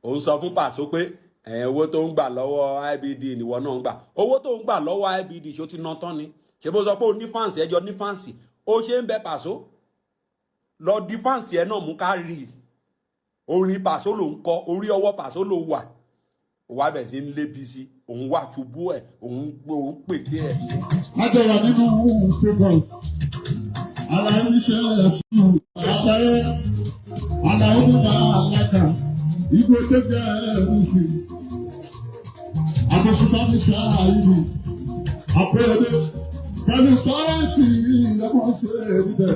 òun sọ fún Paso pé owó tó ń gbà lọ́wọ́ IBD nìwọ náà ń gbà owó tó ń gbà lọ́wọ́ IBD ṣó ti ná tán ni ṣe bó sọ pé ó ní fáǹsì ẹjọ́ ní fáǹsì ó ṣe ń bẹ Paso lọ di fáǹsì ẹ náà mú ká rí i orin Paso ló ń kọ orí ọwọ́ Paso ló wà wà bẹ̀ sí ń lébi sí òun wà ṣubú ẹ̀ òun pèké ẹ̀. Adéwà nínú favours àlàyé iṣẹ́ ẹ̀sùn àbáyé àlàyé nígbà àlàkà ìgbò tó jẹ́ ẹ̀rù sí àtọ̀ṣùpá ní sáà ìlú àpẹẹrẹ pẹ̀lú kọ́rẹ́ǹsì ìlẹ́kọ̀ọ́ ṣe èrí bẹ̀.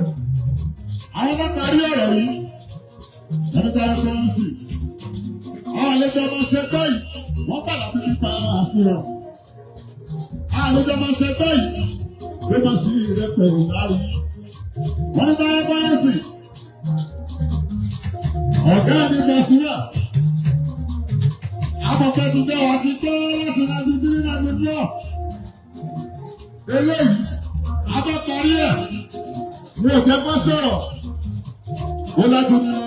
Àwọn ọlọ́pàá rí ọ̀rọ̀ yìí ẹni tó ń kọ́rẹ́ǹsì àwọn àlejò ọmọ ṣe báyìí wọ́n padà bí nípa àṣírọ̀. Àlejò ọmọ ṣe báyìí bí wọ́n sì rẹpẹ̀ ìdarí. Wọ́n ní báyọ̀ kọ́rẹ́ǹsì ọ̀gá mi bọ̀ sílẹ̀. Àpapọ̀ ti dẹ́ wọ́n ti tó láti láti bí láti bọ̀. Eléyìí, abọ́parí ẹ̀, mi ò jẹ́ kó sọ̀rọ̀. Ó láti ní lọ,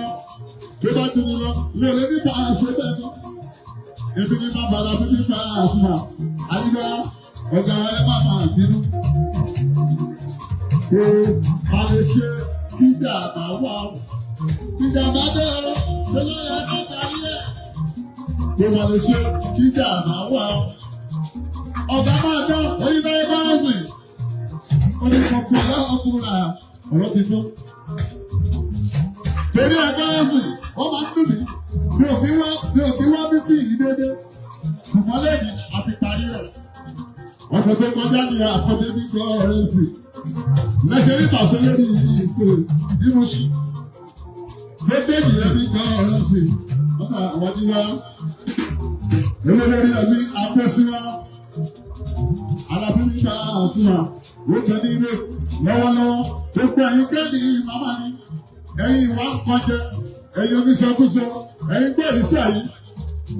bí bá ti ní lọ, mi ò lè ní bá a ṣe bẹ́ẹ̀ mọ́. Ebi ní bá bàlá bí ní bá a ṣe mà. Àyíká ọ̀gá ẹ má máa bínú. Kò bá lè ṣe kíjà àbáwá. Kíjà bá dé o, ṣe ló yẹ kó parí ẹ̀. Kò bá lè ṣe kíjà àbáwá. Ọ̀gá máa dán oníbẹ̀rẹ̀ báyọ̀sì. Wọ́n ní kan fún ọkùnrin ọ̀rọ̀ ti tó. Torí ẹ̀ báyọ̀sì, wọ́n máa ń dùn mí. Mi ò fi wá bí tí ì dédé. Ṣùgbọ́n lẹ́yìn àti parí rẹ̀. Wọ́n sọ pé kọjá ní àkọ́dé ní kọ́ọ̀rẹ́sì. Lẹ́sẹ̀ ní Paso lórí ìṣòro nínú ṣù. Dédé ìyẹn ní kọ́ọ̀rẹ́sì. Wọ́n ta àwọn tí wá. Èmi lórí ẹ̀mí apẹ́síwá. Alábíníkà àṣìwà ó tẹ ní ilé lọ́wọ́lọ́wọ́ gbogbo ẹ̀yin kéde màmá ni ẹ̀yin ìwà kọjẹ ẹ̀yin oníṣẹ́kúṣọ ẹ̀yin gbé ìṣe yìí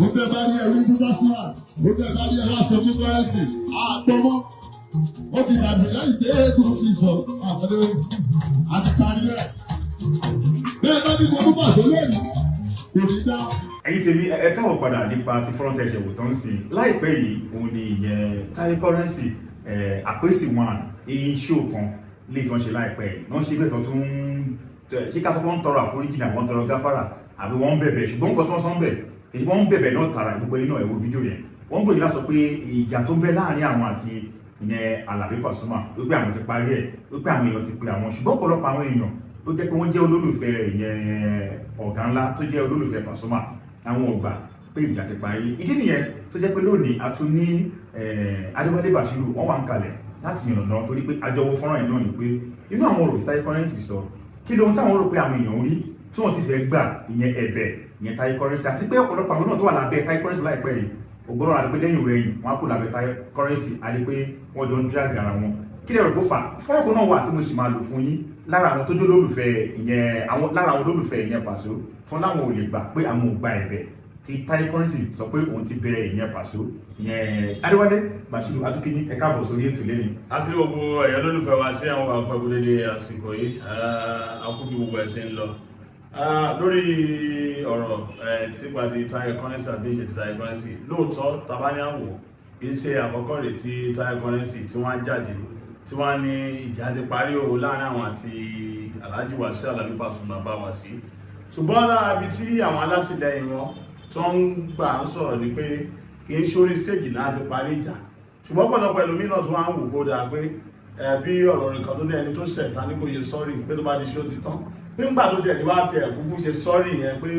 ó tẹ bá rí ẹ̀yin fúnpá síwà ó tẹ bá rí ẹ̀rọ aṣọ fúnpá ẹ̀sìn àgbọ̀mọ́ ó ti dàbí lẹ́yìn dé ètò fi sọ àbọ̀dé àti parí rẹ̀ bẹ́ẹ̀ bá bí mo fún Paso lónìí kò ní dá. Ẹ̀yin tèmi ẹ káwọ̀ padà nípa ti fọ́nrán ẹ̀ṣẹ̀ wò tó ń sìn láìpẹ́ yìí òun ni ìyẹn Taye Currency àpèsè wọn iṣẹ́ kan lè tán ṣe láìpẹ́ yìí wọ́n ṣe bẹ́ẹ̀ tó tún ṣé ká sọ pé wọ́n tọrọ àforíjì náà wọ́n tọrọ gáfárà àbí wọ́n ń bẹ̀bẹ̀ ṣùgbọ́n nǹkan tó ń sọ ń bẹ̀ kì í wọ́n ń bẹ̀bẹ̀ náà tààrà gbogbo iná ẹ̀wọ̀ fídíò yẹn wọ́n gbòye láti sọ pé ìjà tó ń bẹ láàrin àwọn àti ìyẹn Alabi Pasuma wípé àwọn ti parí ẹ̀ wípé àwọn èèyàn ti pe àwọn ṣùgbọ́n ọ̀pọ̀lọpọ̀ àwọn èèyàn tó jẹ́ pé wọ́n jẹ́ olólùfẹ́ ìyẹn ọ̀gá ńlá tó jẹ́ olólùfẹ́ Pasuma àwọn ọgbà pé ìjà ti parí ìdí nìyẹn tó jẹ́ pé lónìí a tún ní Adéwálé Bashiru wọ́n wà ń kalẹ̀ láti yànnàná torí pé àjọwò fọ́nrán yìí náà ni pé inú àwọn ọ̀rọ̀ Taye Currency sọ kí lóhun táwọn rò pé àwọn èèyàn rí tí wọ́n ti fẹ́ gbà ìyẹn ẹ̀bẹ̀ ìyẹn Taye Currency àti pé ọ̀pọ̀lọpọ̀ àwọn náà tó wà lábẹ́ Taye Currency láìpẹ́ yìí ògbọ́nà àti pé lẹ́yìn rẹ̀ yìí wọ́n á kó lábẹ́ Taye Currency àti pé wọ́n jọ ń drag ara wọn kí lè rò pé fà fọ́nrán kan náà wà tí mo sì máa lò fún yín lára àwọn tó jó lólùfẹ́ ìyẹn lára àwọn olólùfẹ́ ìyẹn Paso tí wọ́n láwọn ò lè gbà pé àwọn ò gba ẹ̀bẹ̀ tí Taye Currency sọ pé òun ti bẹ ìyẹn Paso ìyẹn Adéwálé Bashiru atukini ẹ káàbọ̀ sórí ètò lẹ́yìn. Akí gbogbo ẹ̀yọ́ lólùfẹ́ wa sí àwọn àpẹẹkú dédé àsìkò yìí akúbí gbogbo ẹ̀sìn ń lọ lórí ọ̀rọ̀ típa ti Taye Currency àbí ìṣẹ̀ ti Taye Currency lóòótọ́ tabáyàwó iṣẹ́ àkọ́kọ́ rẹ̀ tí Taye Currency tí wọ́n jáde tí wọ́n ní ìjà ti parí o láàrin àwọn àti Alhaji Wasiu Alabi Pasuma bá wá sí ṣùgbọ́n lára ibi tí àwọn alátìlẹyìn wọn tó ń gbà ń sọ̀rọ̀ ni pé kì í ṣorí stéèjì náà ti parí ìjà ṣùgbọ́n pọ̀lọpọ̀ ẹlòmíràn tó wá ń wò kó dáa pé bí ọ̀rọ̀ nìkan tó ní ẹni tó ṣẹ̀ta ní kò yẹ sọ́rí pé tó bá ti ṣó ti tán nígbà tó tiẹ̀ ti wá tiẹ̀ kúkú ṣe sọ́rí yẹn pé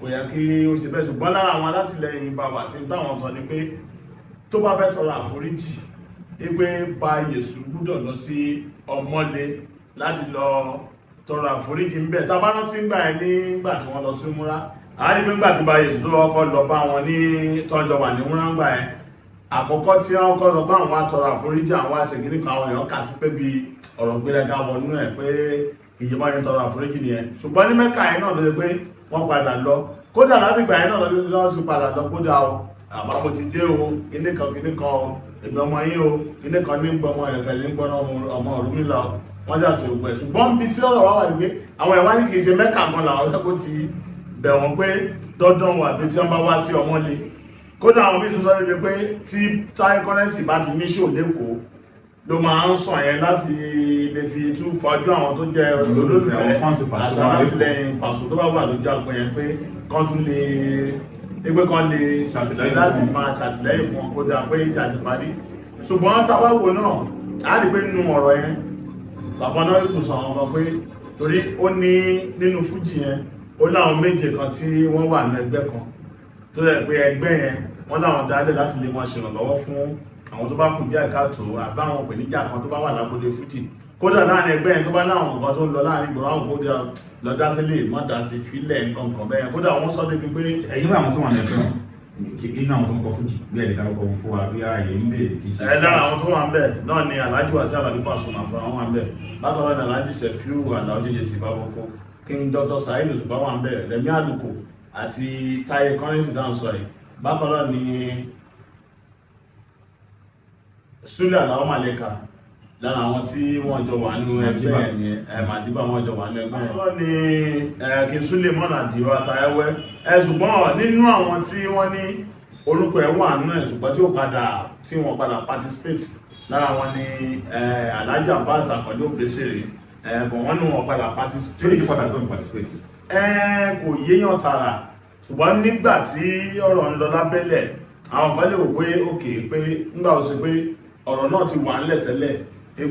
kò yẹ kí ó ṣe bẹ́ẹ̀ ṣùgbọ́n lára àwọn alátìlẹyìn bá wà sí táwọn sọ ni pé tó bá fẹ́ tọrọ àforíjì pé bá Yèsù gbúdọ̀ lọ sí Ọmọlé láti lọ tọrọ àforíjì ń bẹ̀ tábá rántí ń gbà ẹ nígbà tí wọ́n lọ sí múra àárí pé ńgbà tí bá Yèsù tó lọ́kọ́ lọ bá wọn ní tọ́jọ wà ní múra ń gbà ẹ àkọ́kọ́ tí wọ́n kọ́ lọ bá àwọn àtọrọ àforíjì àwọn àṣegírí kan àwọn èèyàn kà sí pé bí ọ̀rọ̀ gbéraga wọnú ẹ̀ pé ìjọba yẹn tọrọ àforíjì nìyẹn ṣùgbọ́n ní Mẹ́kà yẹn náà ló ṣe pé wọ́n padà lọ kódà láti gbà yẹn náà lọ́wọ́ sí padà lọ kódà o àbá mo ti dé o kíní kan o èmi ọmọ yín o kíní kan ní gbọmọ ẹ̀rẹ̀kẹ̀ ní gbọ́nà ọmọ Ọ̀rúnmìlà wọ́n jà sí ògbẹ̀ ṣùgbọ́n bí tí ọ̀rọ̀ wá wà ní pé àwọn ẹ̀wá ní kìí ṣe Mẹ́kà gan làwọn fẹ́ kó ti bẹ̀ wọ́n pé dandan wà pé tí wọ́n bá wá sí ọmọlé kódà àwọn bí sọ́sọ́ lè pé tí Taye Currency bá ti ní ṣò lẹ́kọ̀ọ́ ló máa ń sàn yẹn láti lè fi tún fọjú àwọn tó jẹ́ olólùfẹ́ àti alátìlẹyìn Paso tó bá wà lójú àpò yẹn pé kán tún lè ẹgbẹ́ kan lè ṣàtìlẹ́yìn láti máa ṣàtìlẹ́yìn fún ọkọ̀dà pé ìjà ti parí ṣùgbọ́n tàbáwò náà a rí pé nínú ọ̀rọ̀ yẹn bàbá náà rí kùsọ̀ àwọn ọmọ pé torí ó ní nínú fújì yẹn ó láwọn méje kan tí wọ́n wà ní ẹgbẹ́ kan tó rẹ̀ pé ẹgbẹ́ yẹn wọ́n láwọn dálẹ̀ láti lè máa ṣèrànlọ́wọ́ fún àwọn tó bá kù díẹ̀ káàtó àbáwọn ìpèníjà kan tó bá wà lágbóde fújì kódà láàrin ẹgbẹ́ yẹn tó bá láwọn nǹkan tó ń lọ láàrin ìgboro àwọn kó lọ dá sílé má dá sí fílẹ̀ nǹkan bẹ́ẹ̀ kódà wọ́n sọ débi pé ẹ̀yin bá àwọn tó wà ní ẹgbẹ́ nínú àwọn tó ń kọ fújì bí ẹ̀lẹ́dà ọkọ̀ fún wa bí ààyè ilé ti ṣe. lára àwọn tó wà ń bẹ̀ náà ni Alhaji Wasiu Alabi Pasuma fún àwọn wà ń bẹ̀ látọ̀rọ̀ ní Alhaji Sefiu Alao JJC Baboko King Dr. Saheed Òṣùpá wà ń bẹ̀ Rẹ̀mí Àlùkò àti Taye Currency dáhùn sọ yìí bákan náà ni Sule Alao Maleka lára àwọn tí wọ́n jọ wà nínú ẹgbẹ́ ní Madiba wọ́n jọ wà nínú ẹgbẹ́ wọ́n ní King Suleiman Adio Atayẹwẹ́ ṣùgbọ́n nínú àwọn tí wọ́n ní orúkọ ẹ̀ wà nínú ẹ̀ ṣùgbọ́n tí wọ́n padà participate lára wọn ní Alhaji Abbas Akande Obesere bọ̀ wọ́n ní wọ́n padà participate kò yéèyàn tààrà ṣùgbọ́n nígbà tí ọ̀rọ̀ ń lọ lábẹ́lẹ̀ àwọn kan lè wò pé òkè pé nígbà ó ṣe pé ọ̀rọ̀ náà ti wà ńlẹ̀ tẹ́lẹ̀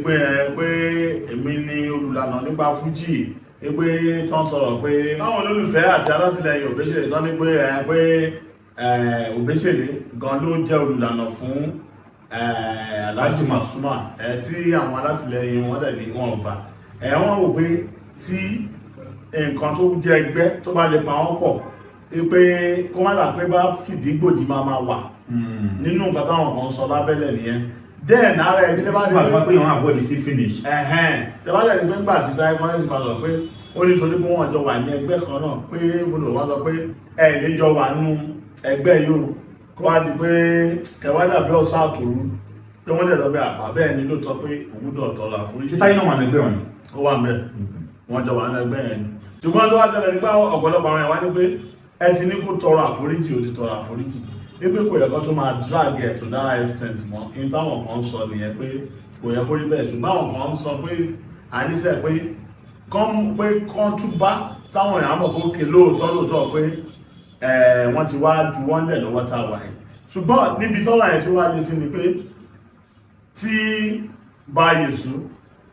pé èmi ni olùlànà nípa fújì pé tán sọ̀rọ̀ pé táwọn olólùfẹ́ àti alátìlẹyìn Obesere tán ní pé Obesere gan ló jẹ́ olùlànà fún Alhaji Pasuma tí àwọn alátìlẹyìn wọn dẹ̀ ní wọn gbà wọ́n wò pé tí nǹkan tó jẹ́ ẹgbẹ́ tó bá lè pa wọ́n pọ̀ pé kó má dà pé bá fìdí gbòdì máa wà nínú nǹkan táwọn kan sọ lábẹ́lẹ̀ nìyẹn then ara ẹni tẹ́ bá rí pé wọ́n avoid sí finish tẹ́ bá rí pé ńgbà tí Taye Currency bá sọ pé ó ní torí pé wọ́n jọ wà ní ẹgbẹ́ kan náà pé gbọdọ̀ wá sọ pé ẹ̀ lè jọ wà nínú ẹgbẹ́ yóò kó wá di pé kẹwàá dàbí ọ̀sán àtòrú pé wọ́n dẹ̀ sọ pé àbá bẹ́ẹ̀ ni ló tọ́ pé òwúdọ̀ tọrọ àforíjì. ṣé Taye náà wà ní ẹgbẹ́ wọn? Ó wà mẹ́ wọ́n jọ wà ní ẹgbẹ́ yẹn ni ṣùgbọ́n tó wá ṣẹlẹ̀ nípa ọ̀pọ̀lọpọ̀ àwọn ẹ̀wá ní pé ẹ ti ní kó tọrọ àforíjì ó ti tọrọ àforíjì ní pé kò yẹ kó tó máa drag ẹ̀ to that extent mọ́ ní táwọn kan sọ nìyẹn pé kò yẹ kó rí bẹ́ẹ̀ ṣùgbọ́n àwọn kan sọ pé àníṣe pé kán túbá táwọn èèyàn mọ̀ pé ó ké lóòótọ́ pé wọ́n ti wá ju wọ́n lẹ̀ lọ́wọ́ tá a wà yẹn ṣùgbọ́n níbi tọ́lá yẹn tó wá lé sí ni pé tí bá Yèsù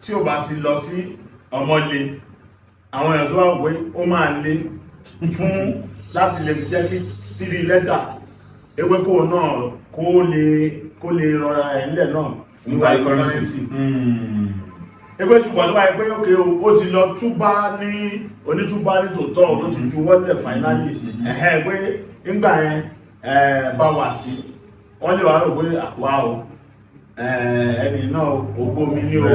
tí ó bá ti lọ sí ọmọlé àwọn èèyàn tó wá wé ó máa lé fún láti lè jẹ́ kí tírí lẹ́dà ewéko náà kó lè rọra ẹ̀lẹ́ náà fún Taye Currency ẹgbẹ́ ṣùgbọ́n tó báyìí pé ókè ó ti lọ túbá ní onítúbá ní tòótọ́ tó ti ju wọ́lẹ̀ finally pé nígbà yẹn bá wà sí wọ́n lè wà rò pé wà ó ẹni náà ògbó mi ní o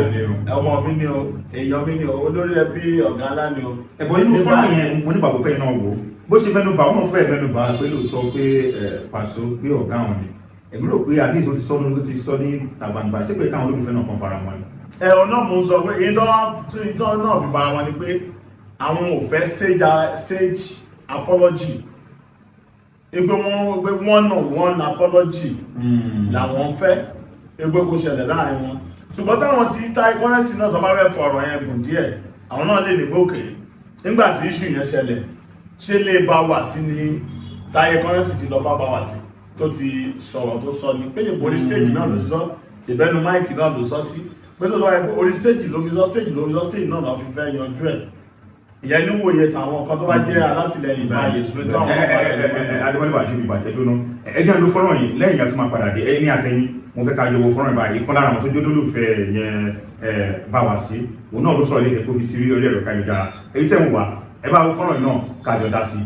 ọmọ mi ní o èèyàn mi ní o olórí ẹbí ọ̀gá ńlá ní o. ẹ̀bọ̀n nínú fọ́nà yẹn mo ní bàbá pẹ́ náà wò bó ṣe mẹ́nu bà ọmọ fún ẹ̀ mẹ́nu bà pé lóòótọ́ pé Paso pé ọ̀gá wọn ni èmi rò pé àdéhùn tó ti sọ ló ti sọ ní tàgbàǹgbà ṣé pé káwọn olólùfẹ́ náà kan fara wọn ni. ẹ̀rọ náà mo ń sọ pé èyí tó náà fi fara wọn ni pé àwọn ò fẹ́ stage apology wọ́n náà apology làwọn fẹ́ kó ṣẹlẹ̀ láàrin wọn ṣùgbọ́n táwọn tí Taye Currency náà tó máa fẹ́ fọ̀rọ̀ yẹn gùn díẹ̀ àwọn náà lè ní gbókè nígbà tí issue yẹn ṣẹlẹ̀ ṣe lè bá wà sí ní Taye Currency ti lọ bá wà sí tó ti sọ̀rọ̀ tó sọ ní pé orí stage náà ló sọ ṣèbẹ́nu máìkì náà ló sọ sí pé tó lọ́wọ́ orí stage ló fi sọ stage náà lọ́ fi fẹ́ yanjú ẹ̀ ìyẹn ní wòye tàwọn kan tó bá jẹ́ alátìlẹyìn bá Yèsù tó àwọn adébọ́lẹ́bà ṣe ìbàjẹ́ tó náà ẹjẹ́ ló fọ́nrán yìí lẹ́yìn ìyá tó máa padà dé ẹni àtẹ̀yìn mo fẹ́ ká yọwọ́ fọ́nrán ìbáyìí kan lára àwọn tó jólólùfẹ́ yẹn bá wá sí òun náà ló sọ ilé tẹ̀kọ́ fi sí orí ẹ̀rọ káyọ̀jára èyí tẹ̀ wọ́n wá ẹ bá wo fọ́nrán yìí náà kájọ dá sí.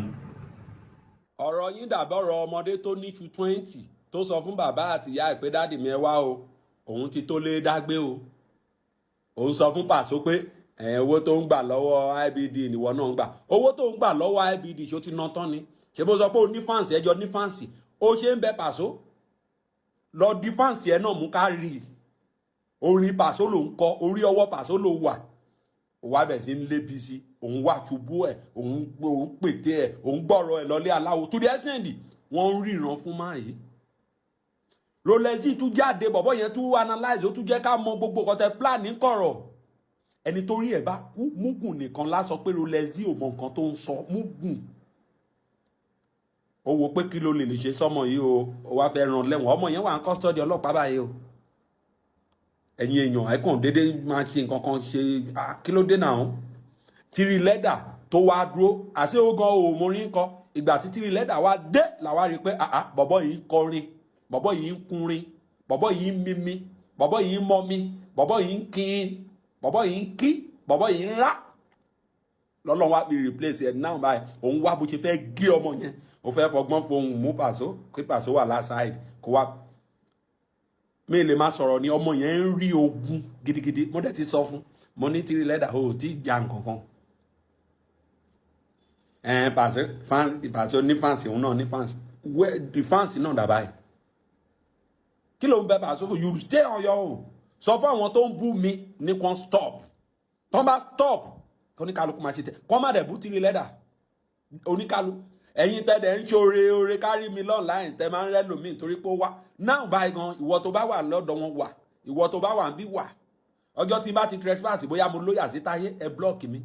ọ̀rọ̀ yín dàbí ọ̀rọ̀ ọmọdé tó ní ju 20 tó sọ fún bàbá àti ìyá ẹ̀ pé dáàdì mi ẹ wá o òun ti tó lé dágbé o òun sọ fún Paso pé owó tó ń gbà lọ́wọ́ IBD nìwọ náà ń gbà owó tó ń gbà lọ́wọ́ IBD ṣó ti ná tán ni ṣe bó sọ pé o ní fáǹsì ẹjọ́ ní fáǹsì ó ṣe ń bẹ Paso lọ di fáǹsì ẹ náà mú ká rí orin Paso ló ń kọ orí ọwọ́ Paso ló wà ó wá bẹ̀ sí ń lébi sí òun wà ṣubú ẹ̀ òun pètè ẹ̀ òun gbọ́rọ̀ ẹ̀ lọ́lé aláwo to the extent wọ́n ń ríran fún máa yìí. Rolexi tún jáde bọ̀bọ̀ yẹn tún analyze ó tún jẹ́ ká mọ gbogbo kọtẹ plan ní kọ̀rọ̀ ẹni tó rí ẹ̀ bá kú Mugun nìkan lásọ pé Rolexi ò mọ nǹkan tó ń sọ Mugun ó wo pé kí ló lè ṣe sọmọ yìí o wá fẹ́ ràn lẹ́wọ̀n ọmọ yẹn wà ní custody ọlọ́pàá báyìí o ẹ̀yin èèyàn ẹ̀kàn déédé máa ṣe nǹkan kan ṣe kí ló dé náà tìrì lẹ́dà tó wá dúró àṣé ó gan òmòrin kọ ìgbà tí tìrì lẹ́dà wá dé làwa rí i pé bọ̀bọ̀ yìí ń kọrin bọ̀bọ̀ yìí ń kunrin bọ̀bọ̀ yìí ń mímí bọ̀bọ̀ yìí ń mọ́mí bọ̀bọ̀ yìí ń kín bọ̀bọ̀ yìí ń kí bọ̀bọ̀ yìí ń rá lọ́lọ́run wá fi replace ẹ̀ náà báyìí òun wá bó ṣe fẹ́ gé ọmọ yẹn ó fẹ́ fọgbọ́n fohùn mú Paso kí Paso wà lásàáìd kó wá mi lè máa sọ̀rọ̀ ní ọmọ yẹn ń rí ogun gidigidi mo dẹ̀ ti sọ fún mo ní tìrì lẹ́dà ó ti jà nǹkankan Paso ní fans òun náà ní fans fans náà dàbáyìí kí ló ń bẹ Paso fún you stay on your own sọ fún àwọn tó ń bú mi ní kan stop tó ń bá stop oníkálukú máa ṣe tẹ kọ́ má dẹ̀ bú tìrì lẹ́dà oníkálukú ẹ̀yin tẹ́lẹ̀ ń ṣoore oore kárí mi online tẹ́ máa ń rẹ́ lómi nítorí pé ó wá náà báyìí gan ìwọ tó bá wà lọ́dọ̀ wọn wà ìwọ tó bá wà ń bí wà ọjọ́ tí bá ti trespass bóyá mo lóyà sí táyé ẹ block mi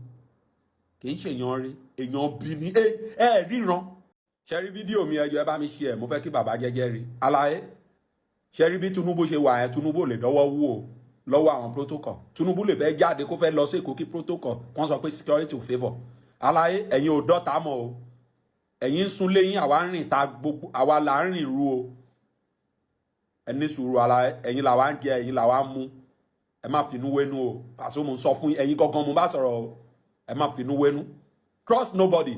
kì í ṣèyàn rí èèyàn bí ni ẹ ríran ṣe rí fídíò mi ẹjọ́ ẹ bá mi ṣe ẹ mo fẹ́ kí bàbá jẹ́jẹ́ rí aláyé ṣe rí bí Tinubu ṣe wà ẹ Tinubu lè dọ́wọ́ wú o lọ́wọ́ àwọn protocol Tinubu lè fẹ́ jáde kó fẹ́ lọ sí Èkó kí protocol kan sọ pé security ò favour aláyé ẹ̀yin ò dọ́ta mọ́ o ẹ̀yin ń sún léyìn àwa ń rìn ta gbogbo àwa là ń rìn ru o ẹni sùúrù aláyé ẹ̀yin làwa ń jẹ ẹ̀yin làwa ń mú ẹ má finú wénú o Paso mo ń sọ fún ẹ̀yin gangan mo bá sọ̀rọ̀ o ẹ má finú wénú trust nobody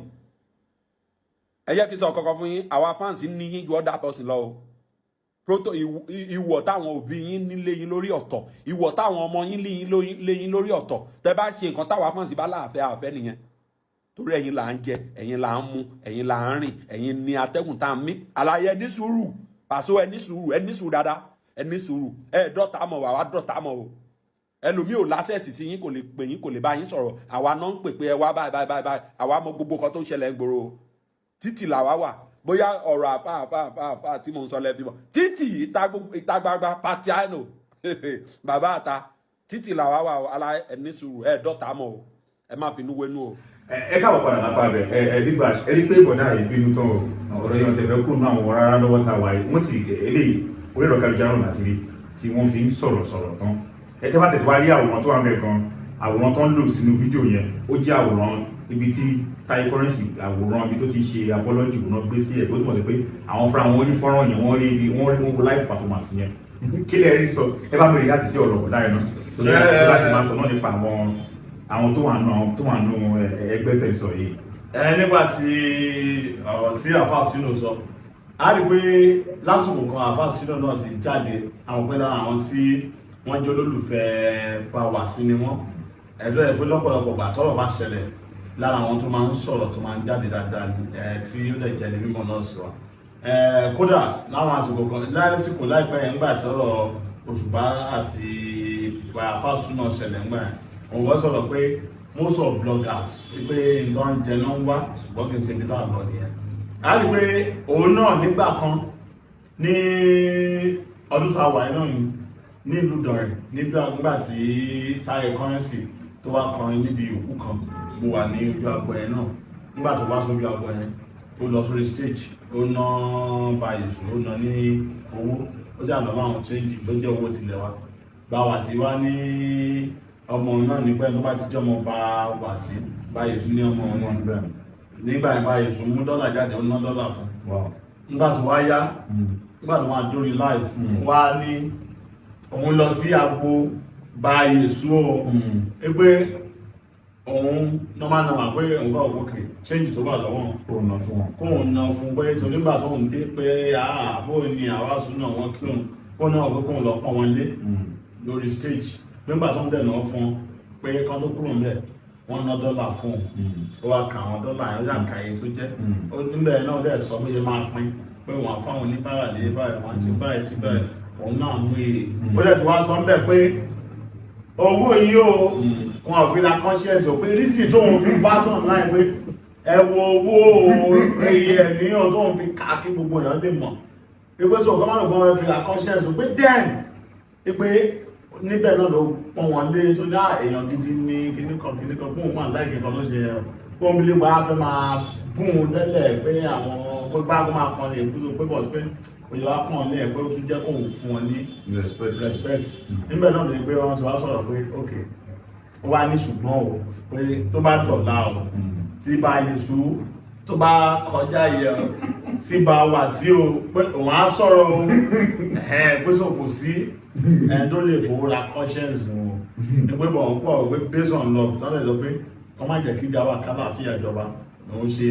ẹ jẹ́ kí n sọ kankan fún yín àwa fans ní yín ju other person lọ o proto ìwọ̀ táwọn òbí yín nílé yín lórí ọ̀tọ̀ ìwọ̀ táwọn ọmọ yín lé yín lórí ọ̀tọ̀ tẹ́ bá ṣe nǹkan táwa fans bá láàfẹ́ àfẹ́ nìyẹn torí ẹ̀yin là ń jẹ ẹ̀yin là ń mu ẹ̀yin là ń rìn ẹ̀yin ní atẹ́gùn tá a mí àlàyé ẹni sùúrù Paso ẹni sùúrù dáadáa ẹni sùúrù ẹ dọ́ta mọ̀ wá dọ́ta mọ̀ o ẹlòmíì ò lásẹ̀sì sí yín kò lè pè yín kò lè bá yín sọ̀rọ̀ àwa náà ń pè pé ẹ wá báyìí àwa mọ gbogbo kan tó ń ṣẹlẹ̀ ń gbòòrò títì làwa wà bóyá ọ̀rọ̀ àfáà tí mò ń sọ lẹ́fí mọ̀ títì ìta gbangba patiano bàbá àta títì làwa wà ala ẹni sùúrù ẹ dọ́ta mọ̀ o ẹ má finú wénú o. ẹ káàbọ̀ padà lápá rẹ̀ nígbà ẹ rí pé ìbọ̀dá ìbínú tán ọ̀rọ̀ yẹn tẹ̀fẹ́ kó nù àwọn rárá lọ́wọ́ ta wáyé wọ́n sì eléyìí orí ẹ̀rọ kálujára láti rí tí wọ́n fi ń sọ̀rọ̀ tán ẹ tẹ́ bá tẹ̀ tó wá rí àwòrán tó wà mẹ́ gan àwòrán tó ń lò sínú fídíò yẹn ó jẹ́ àwòrán ibi tí Taye Currency àwòrán ibi tó ti ṣe apology wọn gbé sí ẹ̀ bó túmọ̀ sí pé àwọn fúnra wọn ní fọ́nrán yẹn wọ́n wo live performance yẹn kí lẹ rí sọ ẹ bá bẹ̀rẹ̀ láti sí ọ̀rọ̀ ọ̀dá yẹn náà tó láti máa sọ náà nípa àwọn tó wà nù ẹgbẹ́ tẹ̀ sọ yìí. Nígbà tí ọ̀rọ̀ tí àfáà sínú sọ a rí pé lásìkò kan àfáà sínú náà ti jáde àwọn pé lára àwọn tí wọ́n jẹ́ olólùfẹ́ bá wà sí ni wọ́n ẹ̀dọ́ ẹ̀ pé lọ́pọ̀lọpọ̀ gbà tọ́rọ̀ bá ṣẹlẹ̀ lára àwọn tó máa ń sọ̀rọ̀ tó máa ń jáde dáadáa tí ó lè jẹ́ ní mímọ̀ náà sí wa kódà láwọn àsìkò kan lásìkò láìpẹ́ yẹn nígbà tí ọ̀rọ̀ Òṣùpá àti àfáà sínú ṣẹlẹ̀ ńgbà yẹn òun wọ́n sọ̀rọ̀ pé most of bloggers wípé nǹkan jẹ náà ń wá ṣùgbọ́n kì í ṣe ibi táwọn lọ nìyẹn a rí pé òun náà nígbà kan ní ọdún tá a wà náà ní ìlú Ìdànrè nígbà tí Taye Currency tó wá kọrin níbi òkú kan mo wà ní ojú agbo ẹ̀ náà nígbà tó wá sójú agbo ẹ̀ ó lọ sórí stage ó ná báyìí ó ná ní owó ó sì àlọ́ àwọn change tó jẹ́ owó tilẹ̀ wa bá wà sí wá ní ọmọ náà ní pẹ́ tó bá ti jọmọ bá wà sí báyìí fún ní ọmọ wọn nígbà yẹn báyìí fún mú dọ́là jáde ó ná dọ́là fún nígbà tó wá yá nígbà tó wá dórí live wá ní òun lọ sí agbo báyìí sún ó pé òun normal pé òun bá òkè change tó bá lọ́wọ́ kóun ná fún pé tó nígbà tó ń dé pé bó ni àwa sún náà wọ́n kí òun kó náà pé kóun lọ pọ́n wọn lé lórí stage nígbà tó ń dẹ̀ náà fún pé kán tó kúrò ńbẹ̀ wọ́n ná dọ́là fún ó wá ka àwọn dọ́là yẹn ó yà ká iye tó jẹ́ ó níbẹ̀ náà dẹ̀ sọ pé máa pín pé wọ́n fáwọn oníbàárà lé báyìí wọ́n ti báyìí òun náà mú èrè ó dẹ̀ tó wá sọ ńbẹ̀ pé owó yìí o wọn ò fi ra conscience ò pé rísì tó ń fi bá sàn láì pé ẹ wo owó iye ènìyàn tó ń fi káàkiri gbogbo èèyàn lè mọ̀ ìpé sọ ọ̀gá márùn-ún gan fi ra conscience ò pé den ìpé níbẹ̀ náà ló pọ́n wọn lé tó ní èèyàn gidi ní kíníkan fún òun àláìkẹ́ kan ló ṣe pọ́n bí lè wá fẹ́ máa bùn tẹ́lẹ̀ pé àwọn pé bá kó máa kan lè kúrò pé bọ̀ pé òye wá pọ̀n lé ẹ̀ pé ó tún jẹ́ kóhùn fún wọn ní respect níbẹ̀ náà lè pé wọ́n ti wá sọ̀rọ̀ pé ok ó wá ní ṣùgbọ́n o pé tó bá dọ̀la o tí bá Yèsù tó bá kọjá yẹ o tí bá wà sí o pé òun á sọ̀rọ̀ o pé sọ kò sí ẹni tó lè fowó ra conscience o ní pé bọ̀ ń pọ̀ pé based on love tó lè sọ pé kọ́ má jẹ́ kí gáwà kálàáfíà ìjọba òun ṣe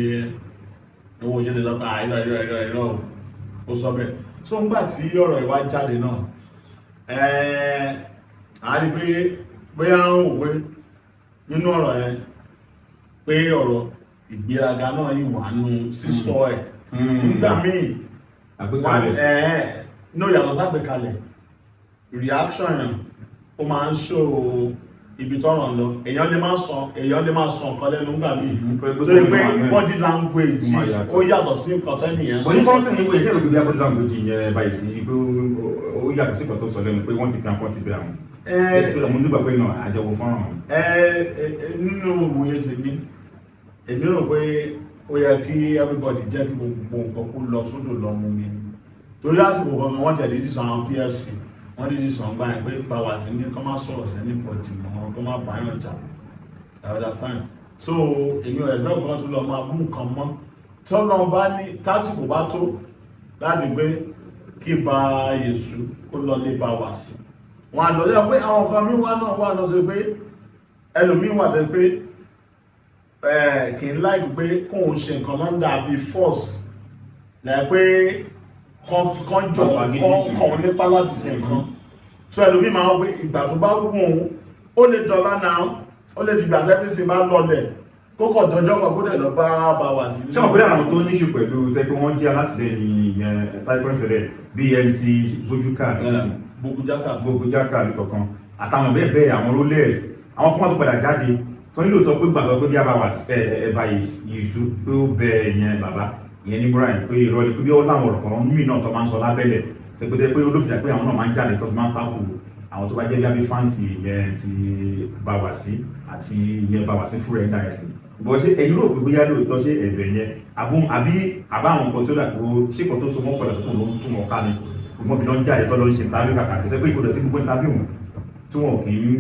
owó ṣe lè sọ pé àìrọ̀ ó sọ bẹ́ẹ̀ tó ń gbà tí ọ̀rọ̀ ìwá jáde náà a rí pé bóyá ń wò pé nínú ọ̀rọ̀ yẹn pé ọ̀rọ̀ ìgbéraga náà yìí wà nù sísọ ẹ̀ nígbà míì ní ìyàtọ̀ ságbékalẹ̀ reaction yẹn ó máa ń ṣó ibi tọ́rọ̀ lọ èèyàn lè máa sọ nǹkan lẹ́nu nígbà míì tó yẹ pé body language ó yàtọ̀ sí nǹkan tó ènìyàn sọ. wọ́n ní fọ́ntẹ̀ yìí wọ́n ìṣẹ́lẹ̀ gbogbo body language yẹn báyìí sí pé ó yàtọ̀ sí nǹkan tó sọ lẹ́nu pé wọ́n ti fi àpọ̀ ti bẹ àwọn mo nígbà pé náà àjẹwò fọ́nrán. nínú ìwòye tèmi èmi rò pé ó yẹ kí everybody jẹ́ kí gbogbo nǹkan kó lọ sódò lọ mú mi torí lásìkò kan wọ́n tẹ̀lé dísọ àwọn PFC wọ́n dídí sàn gbá ẹ̀ pé báwa sí ní kọ́ máa sọ̀rọ̀ sí ní pọ̀jù mọ́ kọ́ máa báyàn jà I understand so èmi ò ẹ̀gbẹ́ kan tún lọ máa mú nǹkan mọ́ tọ́lọ́ bá ní tásìkò bá tó láti gbé kí ba Yèsù kó lọ lé bá wà sí wọn àlọ́lẹ́ pé àwọn kan míì wà náà tó pé ẹlòmíì wà tẹ́ pé kì í láì pé kóun ṣe nǹkan lọ́ndà bíi force lẹ́ pé kan jọ kan nípa láti ṣe nǹkan so ẹlòmí máa wé ìgbà tó bá wù ún ó lè dọ̀lá náà ó lè dìgbà tẹ́bísì bá lọlẹ̀ kókò dọjọ́ kan kó dẹ̀ lọ bá wà sí. ṣé wọ́n pé àwọn tó níṣù pẹ̀lú tẹ́pẹ́ wọ́n jẹ́ alátìlẹ́yìn ìyẹn táìpẹ́sẹ̀lẹ̀ BMC Gbógújákà lùkọ̀kan àtàwọn bẹ́ẹ̀ àwọn rollers àwọn kan tó padà jáde tó nílò tó pé gbàgbọ́ pé bí a bá wà ẹ̀bà Yèsù pé ó bẹ ìyẹn bàbá ìyẹn ní Brian pé ìrọ̀lẹ́ pé bí ó láwọn ọ̀rọ̀ kan mí náà tó máa ń sọ lábẹ́lẹ̀ tẹ́pẹ́tẹ́ pé olófìjà pé àwọn náà máa ń jáde tó fi máa ń tako àwọn tó bá jẹ́ bí abí fáǹsì ìyẹn ti Bawasi àti ìyẹn Bawasi fúnra ẹ̀ directly bọ́ ṣe ẹ̀yìn rò pé bóyá lóòótọ́ ṣe ẹ̀bẹ̀ yẹn àbá àwọn nǹkan tó dà kó ṣé kan tó so mọ́ pẹ̀lú tó ló ń túmọ̀ ká ni wọ́n fi lọ ń jáde tó lọ ń ṣe tàbí kàkà tó pé ìkọdọ̀ sí gbogbo tàbí wọn tí wọn kì í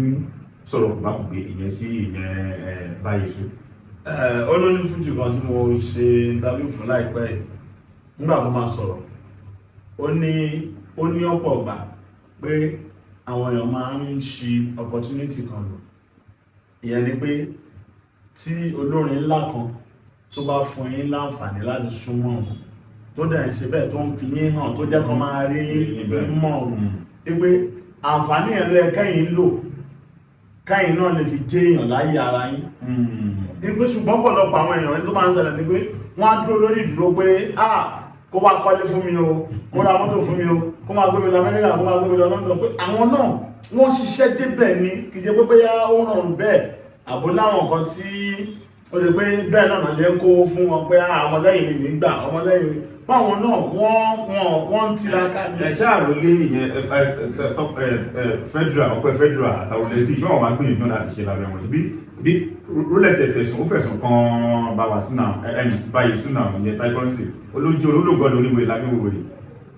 sọ̀rọ̀ kò bá kò gbé ìyẹn sí ìyẹn bá Yèsù. olóní fújì kan tí mo ṣe interview fún láìpẹ́ yìí nígbà tó máa sọ̀rọ̀ ó ní ọ̀pọ̀ ọ̀gbà pé àwọn èèyàn máa ń ṣi opportunity kan lò ìyẹn ni pé tí olórin ńlá kan tó bá fún yín láǹfààní láti súnmọ́ tó dẹ̀ ń ṣe bẹ́ẹ̀ tó ń fi yín hàn tó jẹ́ kan máa rí mọ̀ wípé àǹfààní ẹ̀ ló yẹ kẹ́yìn lò kẹ́yìn náà lè fi jẹ́ èèyàn láyé ara yín wípé ṣùgbọ́n pọ̀lọpọ̀ àwọn èèyàn tó máa ń ṣẹlẹ̀ ni pé wọ́n á dúró lórí ìdúró pé kó wá kọ́lé fún mi o kó ra mọ́tò fún mi o kó máa gbé mi lọ Amẹ́ríkà kó máa gbé mi lọ London pé àwọn náà wọ́n ṣiṣẹ́ débẹ̀ ni kì í ṣe pé bóyá ó rọrùn bẹ́ẹ̀ àbó láwọn nǹkan tí ó ṣe pé bẹ́ẹ̀ náà ṣe ń kó fún wọn pé ọmọlẹ́yìn mi nígbà ọmọlẹ́yìn mi báwọn náà wọ́n ń tiraka ní. ẹ̀ṣẹ́ àròlé ìyẹn federal àtàwọn ilẹ̀ tí ìṣẹ́ wọn máa gbìyànjú náà láti ṣe lábẹ́ wọn bí rólẹ̀sẹ̀ fẹ̀sùn kan bá Yèsù náà ìyẹn táìkọ́rẹ́nsì olójú olóògbọ́dọ̀ oníwèé lábẹ́ òwèrè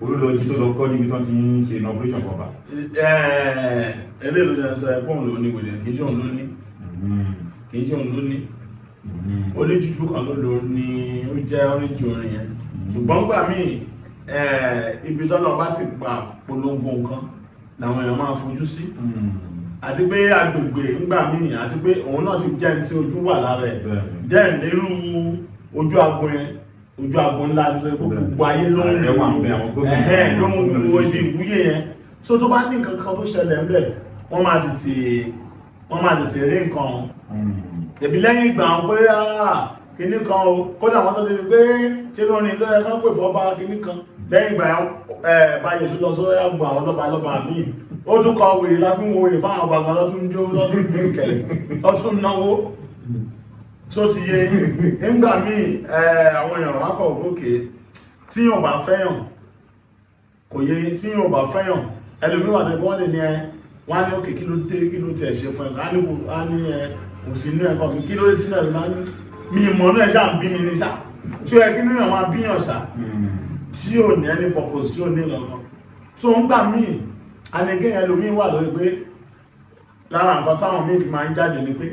olólọ́jí tó lọ kọ́ níbi tán ti ń ṣe inauguration kan bá. ẹlẹ́rìí ló ń sọ ẹ̀pọ̀n ló ní wèlé kì í ṣe òun ló ní oníjújú kan ló ní ó jẹ́ oríjì orin yẹn ṣùgbọ́n gbà míì ibi tọ́lọ́ bá ti gbà polongo nǹkan làwọn èèyàn máa fojú sí àti pé agbègbè ńgbà míì àti pé òun náà ti jẹ́ tí ojú wà lára ẹ̀ then nínú ojú agbo yẹn ojú agbo ńlá gbogbo ayé ló ń wo ibi ìwúyè yẹn so tó bá ní nǹkan kan tó ṣẹlẹ̀ ńbẹ̀ wọ́n máa tètè rí nǹkan ẹ̀bí lẹ́yìn ìgbà pé kìíní kan o kódà wọ́n sọ débi pé tí lórin lọ́yẹ ká pè fọ́ba kìíní kan lẹ́yìn ìgbà báyìí tún lọ sórí àgbà àwọn lọ́ba míì ó tún kọ wèrè láti ń wo wèrè fáwọn ọgbàgbà lọ́tún jó lọ́tún dín kẹ̀lẹ̀ lọ́tún náwó tó ti yé nígbà míì àwọn èèyàn wá kọ̀ òkè tí yóò bá fẹ́yàn kò yé tí yóò bá fẹ́yàn ẹlòmíwà tẹ́gbọ́n wọ́n lè ní wọ́n á ní òkè kí ló dé kí ló tẹ̀ ṣe fún ẹ̀ á ní kò sí inú ẹ̀kọ́ kí ló dé tí náà máa ń mi ìmọ̀ náà ṣáà ń bí mi ní ṣáà tí ó yẹ kí níyàn máa bíyàn ṣáà tí ò ní ẹni purpose tí ò ní lọ́nà tó ń gbà míì anigẹ́yẹn lómi wà lórí pé lára nǹkan táwọn míì fi máa ń jáde ni pé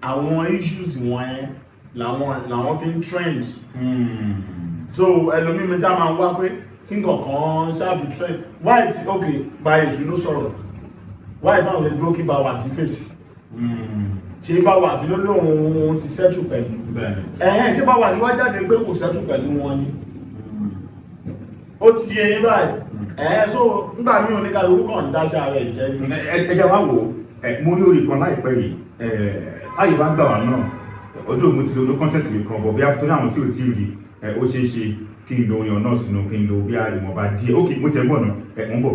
àwọn issues wọ̀nyẹn làwọn fi ń trend so ẹlòmí mi tá máa ń wá pé kí nǹkan ṣáàfi trend why tí ok gba èṣù ló sọ̀rọ̀ why táwọn lè dúró kí bá wà sí fèsì ṣe bá wà sí lórí ohun ti settle pẹ̀lú ṣe bá wà sí wá jáde pé kò settle pẹ̀lú wọn ni ó ti yẹ yín báyìí so nígbà mí oníkàlùkù kàn dáṣà rẹ̀ jẹ́ ní. ẹjẹ́ wá wò mo rí orí kan láìpẹ́ yìí táyé bá gbà wá náà ọdún ògùn ti lo kọ́ńtẹ́ǹtì mi kan bọ̀ bí a tó ní àwọn tí ò tí ì rí ó ṣeé ṣe kí n lo orin ọ̀nà sínú kí n lo bí àrùmọ̀ bá díẹ̀ ok mo ti ẹ̀ gbọ́n náà mo ń bọ̀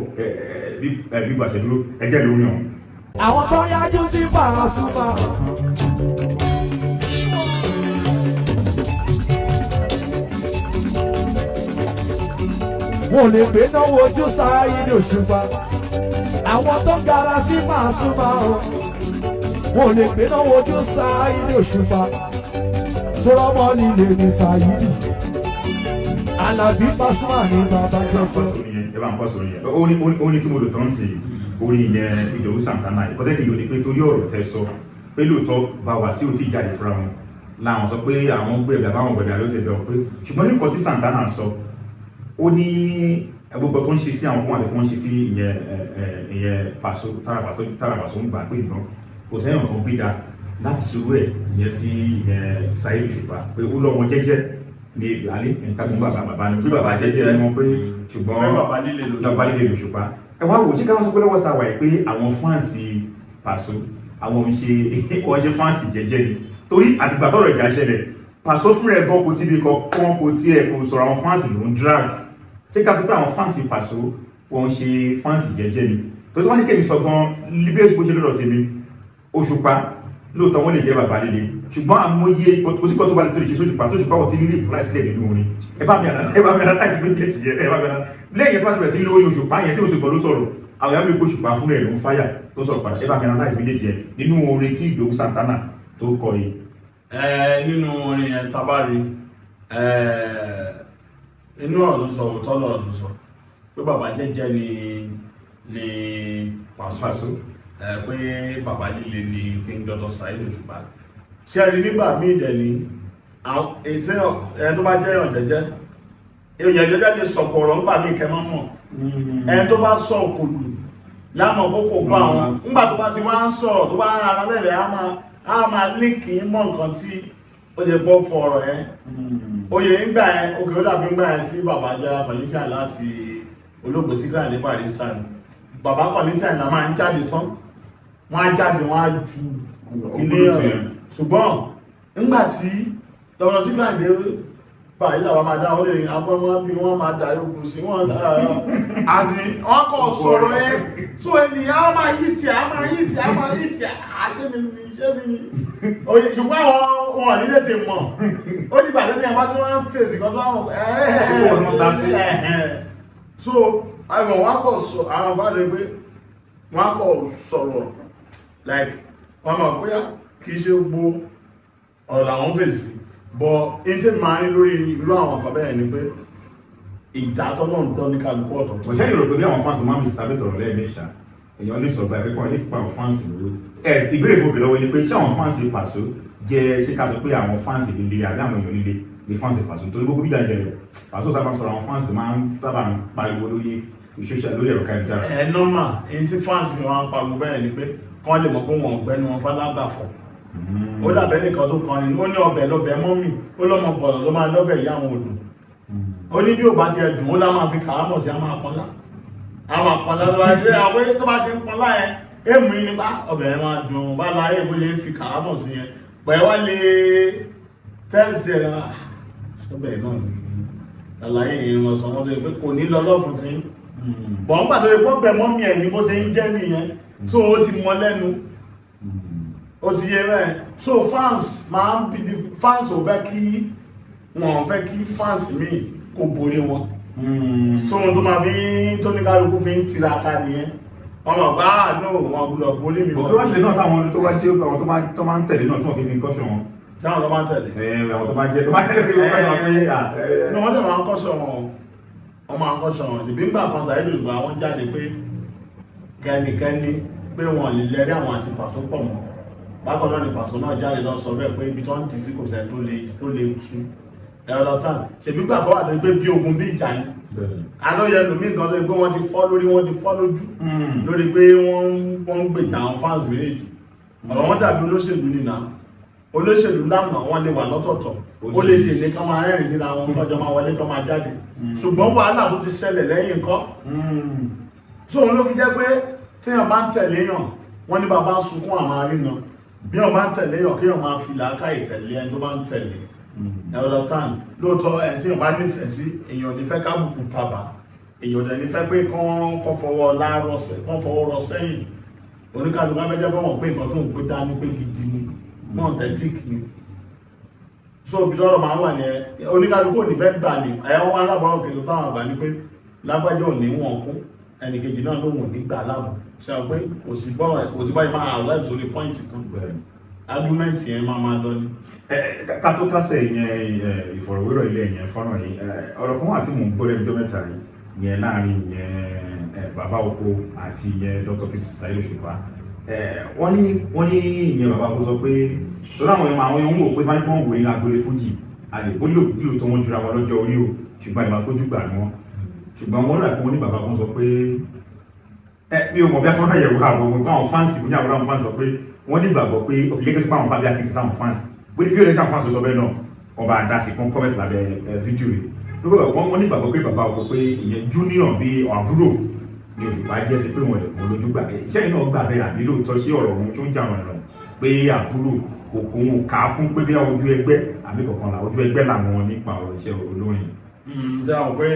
bí gbàṣẹ dúró ẹjẹ́ lórí ọ̀hún. àwọn tó yájú sí Pasuma. wọn ò lè gbé náwó ojú Saheed Òṣùpá àwọn tó gara sí Pasuma o wọn ò lè gbé náwó ojú Saheed Òṣùpá sọlọmọ nílé ní Saheed Alábí Pasuma ní bàbá jọjọ. ẹ bá ń pọ̀ sórí yẹn ó ní tí mo lò tán ti orí yẹn Ìdòwú Santana ìkọ́tẹ́kì ló ní pé torí ọ̀rọ̀ tẹ́ sọ pé lóòótọ́ bá wà sí òtí ìjáde fúnra wọn làwọn sọ pé àwọn gbẹ̀gbẹ̀ àbáwọn gbẹ̀gbẹ̀ ló ṣe lọ pé ṣùgbọ́n ní nǹkan tí Santana sọ ó ní gbogbo tó ń ṣe sí àwọn kọ́mọ̀tẹ́ tó ń ṣe sí ìyẹn Paso tára Paso ń gbà pé ìgbọ́n kò sẹ́yìn kan bí da láti ṣerú ẹ̀ ìyẹn sí ìyẹn Saheed Òṣùpá pé ó lọ́mọ jẹ́jẹ́ ní ìgbàlẹ̀ ìtàgùn bàbá ni pé bàbá jẹ́jẹ́ ni wọ́n pé ṣùgbọ́n bàbá líle l'Òṣùpá ẹ wá wò sí káwọn sọ pé lọ́wọ́ ta wà pé àwọn fáǹsì Paso àwọn ṣe fáǹsì jẹ́jẹ́ ni torí àtìgbà tọ́rọ̀ ìjà ṣẹlẹ̀ Paso fúnra ẹ̀ gan kò tíbi kan kò tí ẹ̀ kò sọ̀rọ̀ àwọn fáǹsì ló ń drag ṣé ká sọ pé àwọn fáǹsì Paso wọ́n ṣe fáǹsì jẹ́jẹ́ ni tó tí wọ́n ní kémi sọ gan libé bó ṣe lọ́dọ̀ tèmi Òṣùpá lóòótọ́ wọ́n lè jẹ́ bàbá líle ṣùgbọ́n àmúyẹ òsìkọ́ tó bá lè tó lè ṣe sóṣùpá tó ṣùpá ọtí nílé ìpínlẹ̀ sílẹ̀ nínú orin ẹ bá mi àná láìsí méjèèjì yẹn ẹ bá mi àná lẹ́yìn tó bá ti bẹ̀rẹ̀ sí lórí Òṣùpá yẹn tí Òṣùpá ló sọ̀rọ̀ àwọn ìyá mi kó Òṣùpá fún ẹ̀ ló ń fáyà tó sọ̀rọ̀ padà ẹ bá mi àná láìsí méjèèjì yẹn nínú orin tí Ìdòwú Santana tó kọ yìí. nínú orin yẹn tabari inú ọ̀rọ̀ tó sọ òótọ́ lọ́rọ̀ tó sọ pé bàbá jẹ́jẹ́ ni Paso pé bàbá líle ni King Dr. Saheed Òṣùpá ṣe rí nígbà míì dẹ̀ ní ètí ẹni tó bá jẹ́ èèyàn jẹ́jẹ́ èèyàn jẹ́jẹ́ lè sọ̀kọ̀rọ̀ nígbà míì kẹ́ máa mọ̀ ẹni tó bá sọ òkòlù lámọ̀ kókò gbọ́ àwọn nígbà tó bá ti wá ń sọ̀rọ̀ tó bá ń ara lẹ́lẹ̀ á máa líǹkì mọ́ nǹkan tí ó ṣe bọ́ fọ ọ̀rọ̀ yẹn oyè nígbà yẹn òkè ó dàbí nígbà yẹn tí bàbá jẹ́ politician láti olóògbé sígbà ní Barrister bàbá politician náà máa ń jáde tán wọ́n á jáde wọ́n á ju ilé ọ̀rọ̀ ṣùgbọ́n nígbàtí Dr. Sígbà dé Barrister wọ́n máa dá ó lè rìn agbọ́n bí wọ́n máa dá yóò sí wọ́n dára àti wọ́n kọ̀ sọ̀rọ̀ ẹ́ tó ènìyàn á máa yí tí àṣẹ mi ni oye ṣùgbọ́n àwọn wọn nílé ti mọ̀ ó ní bàtẹ́ ní ẹ̀bá tí wọ́n ń fèsì kan tó àwọn so àwọn wọ́n kọ̀ sọ àwọn bá lè gbé wọ́n kọ̀ sọ̀rọ̀ like wọ́n máa bóyá kìí ṣe gbó ọ̀rọ̀ làwọn fèsì bọ̀ in tí máa ní lórí irú àwọn ọkọ̀ bẹ́ẹ̀ ni pé ìdátọ́ náà ń tọ́ ní kálukú ọ̀tọ̀ kò sẹ́yìn rò pé bí àwọn fáǹsì máa ń bí sàbẹ̀ tọ̀rọ̀ lẹ́ẹ̀mẹ́ṣà èèyàn lè sọ̀rọ̀ báyìí pípọ̀ yìí pípa àwọn fáǹsì lórí ìbéèrè mo bèèrè lọ́wọ́ ni pé ṣé àwọn fáǹsì Paso jẹ́ ṣé ká sọ pé àwọn fáǹsì líle àbí àwọn èèyàn líle ní fáǹsì Paso torí gbogbo bíjà ìjẹ̀lẹ̀ Paso sábà sọ̀rọ̀ àwọn fáǹsì máa ń sábà ń pariwo lórí ìṣẹ́ṣẹ́ lórí ẹ̀rọ káyọ̀dára. nọ́mà in tí fáǹsì fi wọn pariwo bẹ́ẹ̀ ni pé kán lè mọ̀ pé wọn ọ̀gbẹ́ni wọn fálágbàfọ̀ ó dàbẹ́ nìkan tó kan ní ó ní ọbẹ̀ lọ́bẹ̀ mọ́mì ó lọ́mọ bọ̀rọ̀ ló máa lọ́bẹ̀ ìyá àwọn odò ó ní bí ò bá ti ẹ̀dùn ó lá máa fi kàámọ̀ sí àmà pọ́nlá lọ́wọ́ àwọn tó bá ti ń pọ́nlá yẹn èmù yìí nípa ọbẹ̀ yẹn máa dùn bá láyé bó lè fi kàámọ̀ sí yẹn pẹ̀ wá lè tẹ́sí ẹ̀ náà ṣọ́bẹ̀ náà ni àlàyé yẹn lọ sọ wọ́n tó yẹ pé kò ní lọ lọ́fun tí bọ̀ ń pàtó ipò bẹ̀ mọ́mí ẹ̀ ní bó ṣe ń jẹ́ nìyẹn tó o ti mọ lẹ́nu ó ti yẹ bẹ́ẹ̀ so fans máa ń bí fans ò fẹ́ kí wọ́n fẹ́ kí fans míì kó borí wọn so ohun tó máa fi tó ní kálukú fi ń tiraka nìyẹn ọmọ gbá àánú wọn gbọ́dọ̀ borí mi. òkè wá ṣe náà táwọn tó wá jẹ́ àwọn tó máa ń tẹ̀lé náà tó wọ́n kí fi ń kọ́ṣọ́ wọn. sáwọn tó máa ń tẹ̀lé. àwọn tó máa jẹ́ tó máa tẹ̀lé fi wọ́n kọ́ṣọ́ pé ní wọ́n dẹ̀ máa ń kọ́ṣọ́ wọn máa ń kọ́ṣọ́ wọn ṣèbí nígbà kan Saheed Òṣùpá àwọn jáde pé kẹ́nikẹ́ni pé wọn lè lẹ́rí àwọn àti Paso pọ̀ mọ́ bákan náà ni Paso náà jáde lọ sọ bẹ́ẹ̀ pé ibi tó ń tì sí kò sẹ́ tó lè tú ẹ understand ṣèbí gbà kọ́ àti pé bí ogun bí ìjà ni alóyè lómi nǹkan tó yẹ pé wọ́n ti fọ́ lórí wọ́n ti fọ́ lójú lórí pé wọ́n ń gbèjà àwọn fans méjèèjì ọ̀rọ̀ wọn dàbí olóṣèlú nìna olóṣèlú lánàá wọ́n lè wà lọ́tọ̀ọ̀tọ̀ ó lè tèlé kán máa rẹ́rìn sí àwọn ọjọ́ máa wọlé kán máa jáde ṣùgbọ́n wàhálà tó ti ṣẹlẹ̀ lẹ́yìn nǹkan tó òun ló fi jẹ́ pé téèyàn bá ń tẹ̀lé yàn wọ́n ní bàbá ń sunkún àmà àrínà bí wọ́n bá ń tẹ̀lé yàn kéèyàn máa fi làákàyè tẹ̀lé ẹni tó bá ń tẹ̀lé you understand lóòótọ́ ẹ̀ tí èèyàn bá nífẹ̀ẹ́ sí èèyàn ní fẹ́ kábùkù tàbà èèyàn dẹ̀ ní fẹ́ pé kán fọwọ́ rọ sẹ́yìn oníkàlùkù bá mẹ́jẹ́ bọ́ wọn pé nǹkan tó ń gbé dání pé gidi ni authentic ni so bí tọ́rọ̀ máa wà ní ẹ oníkàlùkù ò ní fẹ́ gbà ní ẹ̀wọ̀n alábọ̀rọ̀ kìlọ̀ táwọn àgbà ní pé lágbájọ́ ò ní wọn kú ẹnìkejì náà lóhùn nígbà aláàbò ṣe àwọn pé kò sí bọ́ọ̀rọ̀ kò sí báyìí máa live sórí point kan argument yẹn máa lọ ní. ká tó kásẹ̀ ìyẹn ìfọ̀rọ̀wérọ̀ ilé ìyẹn fọ́nà yìí ọ̀rọ̀ kan wà tí mò ń gbọ́ lẹ́nu ọjọ́ mẹ́ta yìí yẹn láàrin ìyẹn bàbá oko àti ìyẹn Dr. Kristi Saheed Òṣùpá wọ́n ní ìyẹn bàbá oko sọ pé lọ́dọ̀ àwọn èèyàn ń wò pé báyìí wọ́n wò ní agboolé fújì àlè ó lò tó wọ́n jura wọn lọ́jọ́ orí o ṣùgbọ́n ìmọ̀ àgbójú gbà ni wọ́n ṣùgbọ́n wọ́n rà pé wọ́n ní bàbá kan sọ pé mi ò mọ̀ bí a fọ́nà yẹ̀wò àwọn ọmọ àwọn fáǹsì kò ní àwọn àwọn fáǹsì sọ pé wọ́n ní ìgbàgbọ́ pé òkè gẹ́gẹ́ sí pé àwọn fábí akéde sáwọn fáǹsì bí ó lè sáwọn fáǹsì sọ bẹ́ẹ̀ náà ọba àdásí fún kọ́mẹ́sì lábẹ́ fídíò rẹ̀ lókè wọ́n ní ìgbàgbọ́ pé bàbá ọkọ̀ pé ìyẹn junior bí àbúrò ni Òṣùpá jẹ́ sí pé wọ́n lè kún lójú gbà bẹ́ẹ̀ iṣẹ́ yìí náà gbà bẹ́ẹ̀ àbí lóòótọ́ sí ọ̀rọ̀ ohun tó ń jà wọn lọ pé àbúrò òkun kàákún pé bí ojú ẹgbẹ́ àbí kọ̀ọ̀kan là ojú ẹgbẹ́ làwọn nípa ọ̀rọ̀ iṣẹ́ olórin. jẹ́ àwọn pé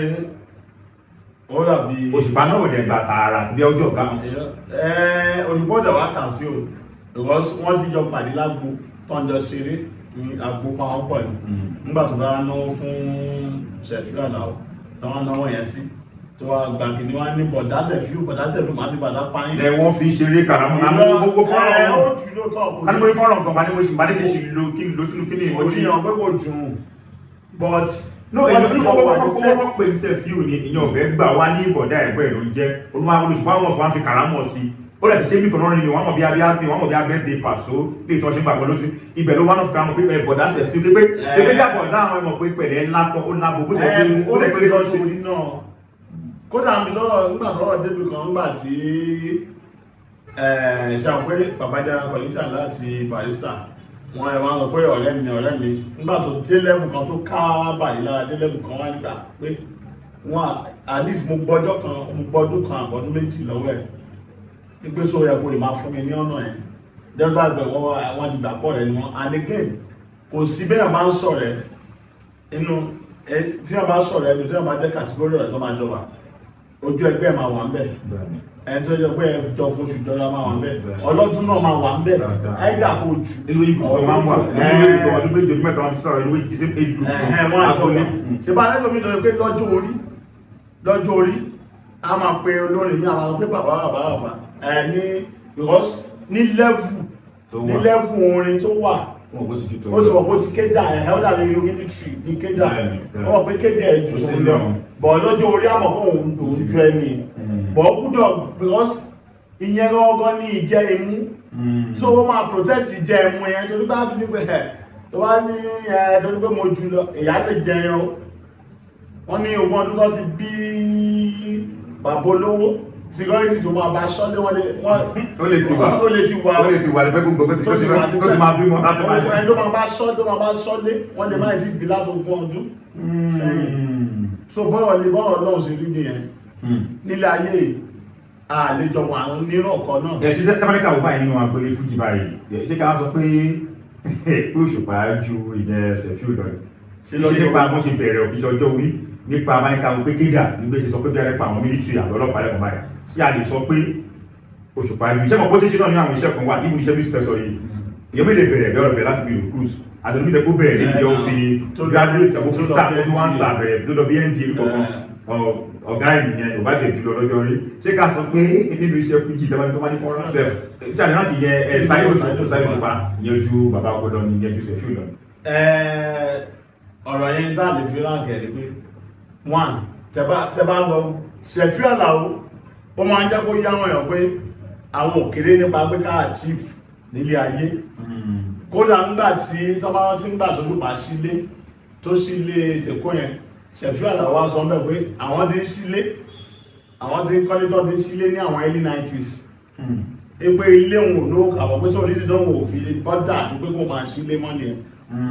ó dàbí Òṣùpá náà ò dẹ̀ gbà tààrà bí ọjọ́ ọ̀gá. òyìnbó dẹ̀ wá kà sí o because wọ́n ti jọ pàdé lágbo tó ń jọ ṣeré àgbo pàwọn pọ̀ ní nígbà tó bá náwó fún ṣẹ̀fíà náà tó wọ́n náwó yẹn sí tó wá gbàgbé ni wọ́n ní bọ̀dá ṣẹ̀fíù máa fi bàdá páyín. ẹ wọ́n fi ṣeré kàrámù náà gbogbo fọ́nrán ó jù lóòótọ́ kálíwé fọ́nrán kan bá ní mo ṣe bá ní kí n lo sínú kí ni ìwé òjìyàn pé kò jù ú but no èyí tí wọ́n pè ní ṣẹ̀fíù ni ìyẹn ọ̀fẹ́ gbà wá ní ìbọ̀dá ẹ̀gbẹ́ ló ń jẹ́ olúwa Olùṣùpá wọn fún wa fi kàrámù sí ó lè ti ṣe bí kan lọ́rin ni wọ́n mọ̀ bí abẹ́dẹ̀ Paso bí ìtàn ṣe gbàgbọ́ ló ti ibẹ̀ ló wá náà fi kàrámù pé bọ̀dá ṣẹ̀fíù pé pé dàpọ̀ dáhùn ẹmọ̀ pé pẹ̀lẹ́ ńlá pọ̀ ó lábo bó tẹ̀ pé lọ́sí kódà mi tọ́rọ̀ nígbà tọ́rọ̀ débi kan nígbà tí ṣàwọn pé Babájára Kollington láti Barrister wọ́n ẹ̀ wọ́n pé ọ̀rẹ́ mi nígbà tó dé lẹ́bù kan tó ká bàrí lára dé lẹ́bù kan wá nígbà pé wọ́n at least mo gbọ́dún kan àbọ̀dún méjì lọ́wọ́ ẹ̀ pípé só yẹ kó lè máa fún mi ní ọ̀nà ẹ̀ dẹ́gbàgbẹ̀ wọ́n ti gbà pọ̀ rẹ̀ ni wọ́n and again kò sí bẹ́ẹ̀ máa ń sọ̀rọ̀ inú tí wọ́n bá sọ̀rọ̀ ẹni tí wọ́n bá jẹ́ kàtígórì rẹ̀ tó máa jọba ojú ẹgbẹ́ máa wà ń bẹ̀ ẹni tó jẹ́ pé ẹjọ́ fóṣù jọra máa wà ń bẹ̀ ọlọ́dún náà máa wà ń bẹ̀ ẹ̀dà kò jù nínú ìbò tó máa ń wà nínú ìbò ọdún méjì ọdún mẹ́ta wọn ti sọ̀rọ̀ ìwé ìṣe age group wọ́n àjọba ṣe bá rẹ́ lómi jọ pé lọ́jọ́ orí a máa pe olórin mi àwọn pé bàbá ní because ní lẹ́fù orin tó wà ó sì wọ́n kó ti kéjà ó dàbí irú military ní kéjà wọ́n pé kéjà ẹ̀ jù sí lọ bọ̀ lọ́jọ́ orí àmọ́ kó òun dùn ju ẹni bọ̀ gbúdọ̀ because ìyẹn gangan ní ìjẹ́ imú so ó máa protect ìjẹ́ imú yẹn torí bá bí pé tó bá ní torí pé mo jù lọ ìyá lè jẹun wọ́n ní ogún ọdún tó ti bí bàbá olówó security tó máa bá ṣọ́lé wọ́n lè ti wà lẹ́gbẹ́ gbogbo tó ti máa bímọ láti máa yẹ ẹni tó máa bá ṣọ́lé wọ́n lè máa ti bí látogún ọdún sẹ́yìn so bọ́rọ̀ lè bọ́rọ̀ lọ́wọ́ sí rí nìyẹn nílé ayé àlejò wà nírọ̀ ọ̀kọ̀ náà. ẹ̀sí tẹ́mẹ́ríkà wọ́n báyìí nínú agbolé fújì báyìí ṣé ká sọ pé pé Òṣùpá ju ìyẹn Sefiu lọ ṣe nípa bó ṣe bẹ̀rẹ̀ òkìṣẹ́ ọjọ́ orí nípa abáníkà pé kéda nígbà ṣe sọ pé bí a nípa àwọn mílítírì àbí ọlọ́pàá lẹ́kọ̀ọ́ báyìí ṣé a lè sọ pé Òṣùpá ju iṣẹ́ mọ̀ bó ṣe ṣe náà ní àwọn iṣẹ́ kan wà níbi iṣẹ́ bí ṣe sọ yìí èyàn méjì bẹ̀rẹ̀ bí ọ̀rọ̀ bẹ̀rẹ̀ láti bí recruit àti olùmíjẹ kó bẹ̀rẹ̀ níbi jẹ́ ó fi graduate ó fi star ó fi one star bẹ̀rẹ̀ lọ́dọ̀ bí ND kọ̀ọ̀kan ọ̀gá ènìyàn ò bá ti jùlọ lọ́jọ́ rí ṣé ká sọ pé nínú iṣẹ́ fújì tẹ́wọ́n tó máa ní kọ́ńtà sef ṣé àdéhùn àti yẹn Saheed Òṣùpá ìyẹn ju bàbá ọgbọ́dọ̀ ní ìyẹn ju Sefiu lọ. ọ̀rọ̀ yẹn tá lè fi ránkẹ̀ ni pé one tẹ́bá lọ Sefiu Alao ó máa ń jẹ́ kó yá wọn yàn pé àwọn òkèrè nípa pé ká achieve nílé ayé kódà ńgbà tí tọ́mọ́ tí ń gbà tó ṣùpá sílé tó sílé tèkó yẹn Sefiu Alao sọ mẹ́ pé àwọn tí ń sílé àwọn tí ń kọ́lé tó ti ń sílé ní àwọn early 90s pé ilé òun ló àwọn pé sórí sí dánwò òfin bọ́dà àti pé kó máa sílé mọ́ ni ẹ̀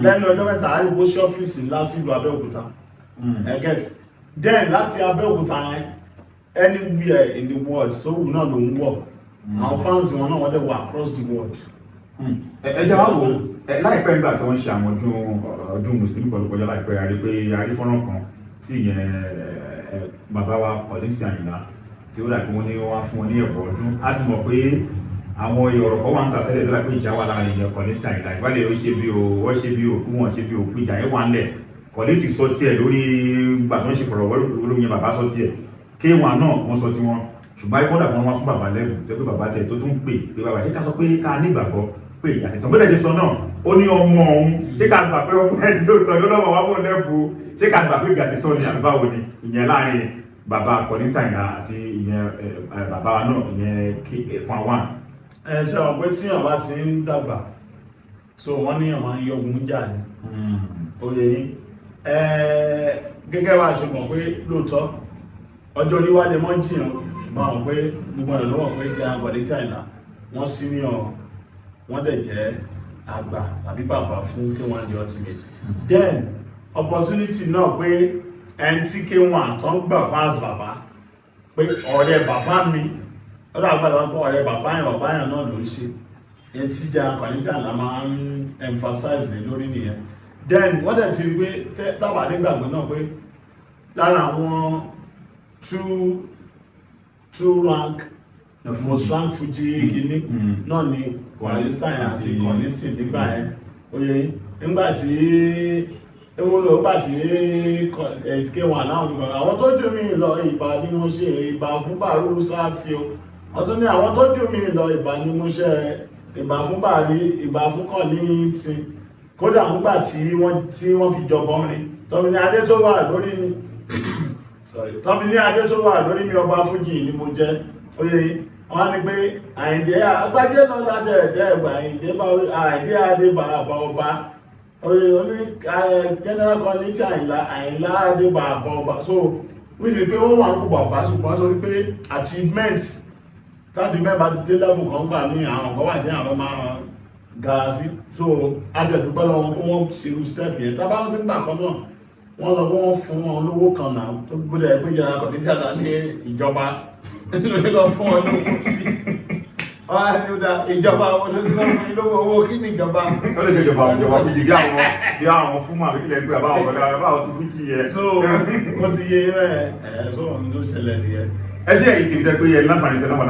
lẹ́nu ọjọ́ mẹ́ta àríwó sí ọ́fíìsì ńlá sí ìlú Abẹ́òkúta ẹ̀gẹ́t then láti Abẹ́òkúta yẹn anywhere in the world tó wù náà ló ń wọ̀ àwọn fans wọn náà wọ́n dẹ̀ wà across the world. ẹjẹ wá wò láìpẹ́ nígbà tí wọ́n ṣe àwọn ọdún mùsùlùmí kọlùkọjọ́ láìpẹ́ àrí pé arífọ́nrán kan tí ìyẹn bàbá wa Kollington Àyìnlá tí ó dàbí wọn ní wọ́n fún wọn ní ẹ̀bọ̀ ọdún a sì mọ̀ pé àwọn ọ̀rọ̀ kan wà ń ta tẹ́lẹ̀ tó dàbí ìjà wà láàrin ìyẹn Kollington Àyìnlá ìwádìí ó ṣe bí o wọ́n ṣe bí o kú wọn ṣe bí o ìjà yẹn wà ń lẹ̀ Kollington sọ tiẹ̀ lórí gbà tó ń ṣe fọ̀rọ̀ olóyìn bàbá sọ tiẹ̀ K1 náà wọ́n sọ tiwọn ṣùgbọ́n ìkọ́dà kan wọ́n fún bàbá lẹ́bù tó pé bàbá tiẹ̀ tó tún pè pé bàbá ṣé ká sọ pé ká nígbàgbọ́ pé ìyá tẹ̀tọ̀ bó dẹ̀ sọ náà ó ní ọmọ òun ṣé ká gbà pé ọmọ ẹ̀ lóòótọ́ ló lọ́wọ́ wá bọ̀ lẹ́bù ṣé ká gbà pé ìyá tẹ̀tọ̀ ni àbáwo ni ìyẹn láàrin bàbá Kollington Àyìnlá àti ìyẹn bàbá wa náà ìyẹn K1. ṣe àwọn pé tí àwọn bá ti ń dàgbà so wọ́n ní àwọn yọgun jà ní oyè yìí gẹ́gẹ́ bá a ṣe mọ̀ pé lóòótọ́ ọjọ́ oníwá lè mọ́ jìyàn ṣùgbọ́n àwọn pé gbogbo ẹ̀rọ lọ́wọ́ pé jẹ́ Kollington Àyìnlá wọ́n senior wọ́n dẹ̀ jẹ́ àgbà tàbí bàbá fún K1 The Ultimate then opportunity náà pé ẹni tí K1 tó ń gbà fáàsì bàbá pé ọ̀rẹ́ bàbá mi ọ̀rẹ́ àgbàdo wọn pé ọ̀rẹ́ bàbá yẹn náà ló ń ṣe ẹni tí jẹ́ Kollington Àyìnlá máa ń emphasize lé lórí nìyẹn then wọ́n dẹ̀ ti rí pé tábà nígbàgbọ́ náà pé lára àwọn two rank most rank Fuji gini náà ni Kollington àti Kollington nígbà yẹn oye nígbàtí ewúro nígbàtí K1 láwọn olùkọ́ àwọn tó jù mí lọ ìbà ni mo ṣe ìbà fún bàrú sáàtì o wọ́n tún ní àwọn tó jù mí lọ ìbà ni mo ṣe ìbà fún bàrí ìbà fún Kollington kódà nígbàtí wọ́n fi jọbọ rin tọ́mi ní adé tó wà lórí mi tọ́bi ní adé tó wà lórí mi ọba Fújì ni mo jẹ́ oye wọ́n ní pé Àyìndé agbájé náà ládẹ̀ ẹ̀dẹ́ ẹ̀gbà Àyìndé adé bàbá ọba oye oní General Kollington Àyìnlá adé bàbá ọba so wíṣì pé wọ́n wà ń kó bàbá ṣùgbọ́n torí pé achievement láti mẹ́bàá ti dé level kan gbà ní àwọn ọ̀gọ́ wà tí àwọn máa gara sí so àti ẹ̀dùpẹ́ lọ́wọ́ kó wọ́n ṣerú step yẹn tábà wọ́n ti ń gbà kan náà wọ́n lọ wọ́n fún wọn lówó kan náà tó gbọ́dọ̀ ẹgbẹ́ ìyára Kollington Àyìnlá ní ìjọba lórí lọ fún wọn lówó tí wọ́n á ní ó dá ìjọba wọn ló ti lọ fún ilówó owó kí ni ìjọba. ó lè jẹ́ ìjọba Fújì bí àwọn fún mọ́ àbíkílẹ̀ gbé àbáwọn ọ̀dọ́ àbáwọn tó Fújì yẹ. so ó ti yé rẹ̀ so ohun tó ṣẹlẹ̀ nìyẹn. ẹ sí ẹ̀yìn tèmi jẹ́ pé ẹ láǹfààní tẹ náà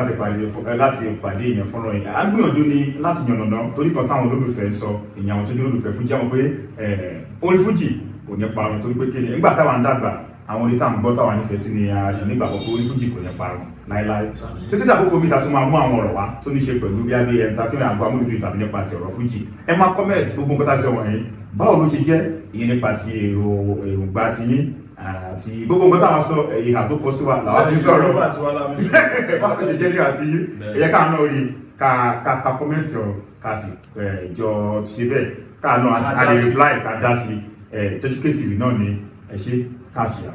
láti pàdé èèyàn fọ́nrán yìí à ń gbìyànjú ni láti yànnàná torí kan táwọn olólùfẹ́ sọ èèyàn àwọn tó jẹ́ olólùfẹ́ Fújì àwọn pé orin Fújì kò ní parun torí pé kéde nígbà táwa ń dàgbà àwọn orin táwọn gbọ́ táwa nífẹ̀ẹ́ sí ni a sì nígbàgbọ́ pé orin Fújì kò ní parun láíláí títí dàkókò mi ta tún máa mú àwọn ọ̀rọ̀ wá tó ní ṣe pẹ̀lú bí abẹ́ entertainment àgbà amúlùdù tàbí nípa ti ọ̀rọ̀ Fújì ẹ máa comment gbogbo nǹkan tá a ṣe wọ̀nyí báwo ló ṣe jẹ́ ìyẹn nípa ti èròǹgbà ti yín àti gbogbo nǹkan táwọn sọ ìhà tó kọ sí wa làwọn fi sọ̀rọ̀ báwo ló ṣe jẹ́ ní àti yín ẹ̀yẹ káà náà rí ká comment ọ̀rọ̀ ká sì jọ ṣe bẹ́ẹ̀ káà náà a lè reply ká dá sí educative náà ni ẹ ṣe káàṣìá.